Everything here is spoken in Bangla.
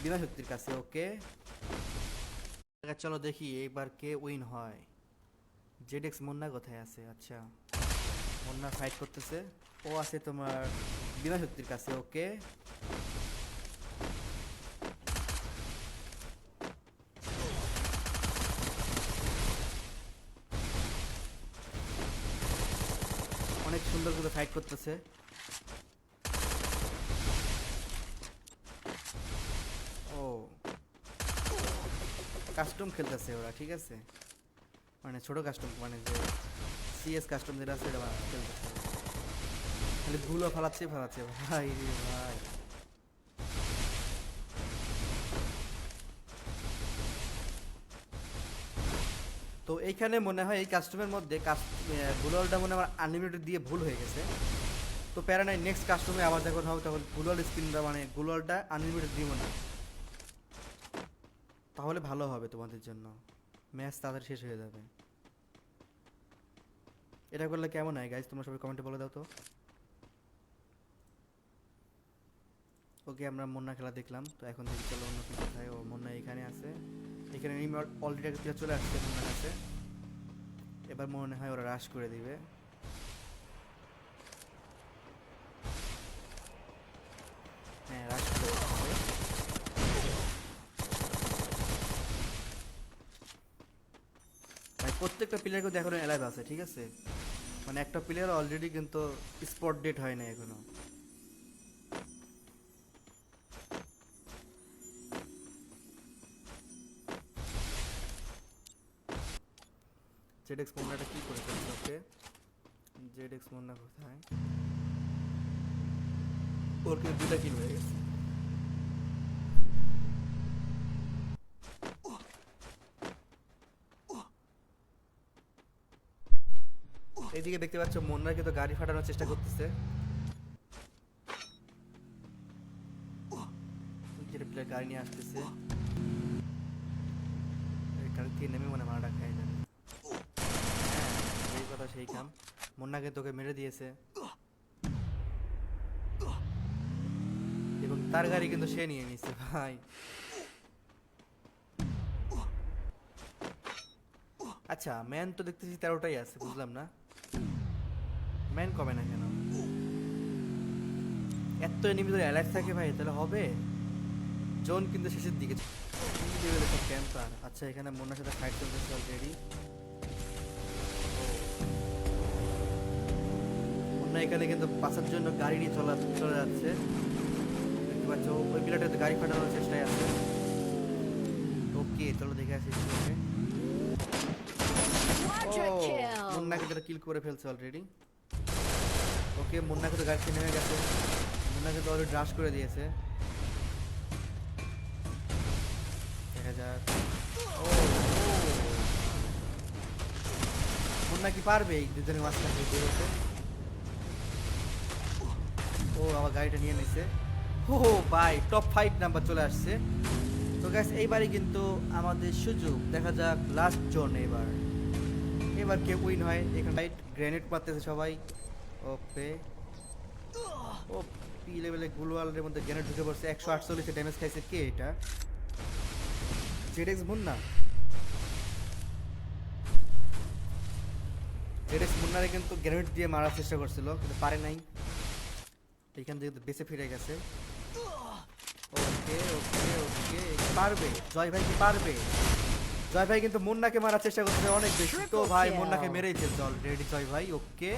বিনা শক্তির কাছে। ওকে, চলো দেখি এইবার কে উইন হয়। জেডেক্স মুন্না কোথায় আছে? আচ্ছা, মুন্না ফাইট করতেছে। ও আছে তোমার বিনা শক্তির কাছে। ওকে, অনেক সুন্দর করে ফাইট করতেছে। ও, কাস্টম খেলতেছে ওরা, ঠিক আছে, মানে ছোট কাস্টম, মানে যে সিএস কাস্টম যেটা আছে সেটা খেলতেছে। খালি ভুলও ফালাচ্ছে ফালাচ্ছে, ভাই রে ভাই। তো এইখানে মনে হয় এই কাস্টমের মধ্যে ভুলটা মনে হয় আমার আনলিমিটেড দিয়ে ভুল হয়ে গেছে। তো প্যারা নাই, নেক্সট কাস্টমে আবার যখন হবে তখন গুলাল স্পিনটা মানে গুলালটা আনলিমিটেড দিব না, তাহলে ভালো হবে তোমাদের জন্য, ম্যাচ তাড়াতাড়ি শেষ হয়ে যাবে। এটা করলে কেমন হয় গাইজ, তোমরা সবাই কমেন্টে বলে দাও তো। ওকে, আমরা মুন্না খেলা দেখলাম, তো এখন দেখি চলো অন্য কি কোথায়। ও মুন্না এখানে আছে, এখানে অলরেডি একটা প্লেয়ার চলে আসছে মুন্নার কাছে। এবার মনে হয় ওরা রাশ করে দিবে। হ্যাঁ, রাশ করে দিচ্ছে। ভাই প্রত্যেকটা প্লেয়ার কিন্তু এখনো অ্যালাইভ আছে, ঠিক আছে, মানে একটা প্লেয়ার অলরেডি কিন্তু স্পট ডেট হয় না এখনো। জেডএক্স মুন্নাটা কি করে ফেলছে? ওকে, জেডএক্স মুন্না কোথায়? ওর কিন্তু দুটা কিল হয়ে গেছে। এইদিকে দেখতে পাচ্ছ মুন্না কিন্তু গাড়ি ফাটানোর চেষ্টা করতেছে। যেটা প্লেয়ার গাড়ি নিয়ে আসতেছে, গাড়ি থেকে নেমে মনে মারাটা খাই যাবে। হ্যাঁ, এই কথা সেই কাম। মুন্নাকে তোকে মেরে দিয়েছে এবং তার গাড়ি কিন্তু সে নিয়ে নিচ্ছে ভাই। আচ্ছা, ম্যান তো দেখতেছি 13টাই আছে, বুঝলাম না ম্যান কমে না কেন? এত এনিমি ধরে অ্যালাইভ থাকে ভাই, তাহলে হবে। জোন কিন্তু শেষের দিকে, সব ক্যাম্পার। আচ্ছা, এখানে মুন্নার সাথে ফাইট চলতেছে অলরেডি। মুন্না এখানে কিন্তু বাঁচার জন্য গাড়ি নিয়ে চলে যাচ্ছে, দেখতে পাচ্ছ। ওই প্লেয়ারটা গাড়ি ফাটানোর চেষ্টায় আছে। ওকে, চলো দেখে আসি ওকে। ও, মুন্নাকে যেটা কিল করে ফেলছে অলরেডি। ওকে, মুন্না কিন্তু গাড়ি থেকে নেমে গেছে, মুন্না কিন্তু অলরেডি রাশ করে দিয়েছে। দেখা যাক। ও, মুন্না কি পারবে এই দুজনের মাঝখান থেকে বেরোতে? ও, আবার গাড়িটা নিয়ে নিছে। ও ভাই, টপ 5 নাম্বার চলে আসছে। তো গ্যাস এইবারই কিন্তু আমাদের সুযোগ, দেখা যাক লাস্ট জোন এবার, এবার কে উইন হয়। এখানে রাইট গ্রেনেড মারতেছে সবাই। ওকে, ও পি লেভেলে গুলওয়ালের মধ্যে গ্রেনেড ঢুকে পড়ছে। 148 ড্যামেজ খাইছে। কে এটা? জেডএক্স মুন্না। জেডএক্স মুন্নারে কিন্তু গ্রেনেড দিয়ে মারার চেষ্টা করছিল, কিন্তু পারে নাই। এইখান থেকে বেঁচে ফিরে গেছে। ওকে ওকে ওকে, পারবে জয় ভাই, কি পারবে? জয় ভাই কিন্তু মুন্নাকে মারার চেষ্টা করছে অনেক বেশি। তো ভাই মুন্নাকে মেরেই ফেলছে অলরেডি জয় ভাই। ওকে,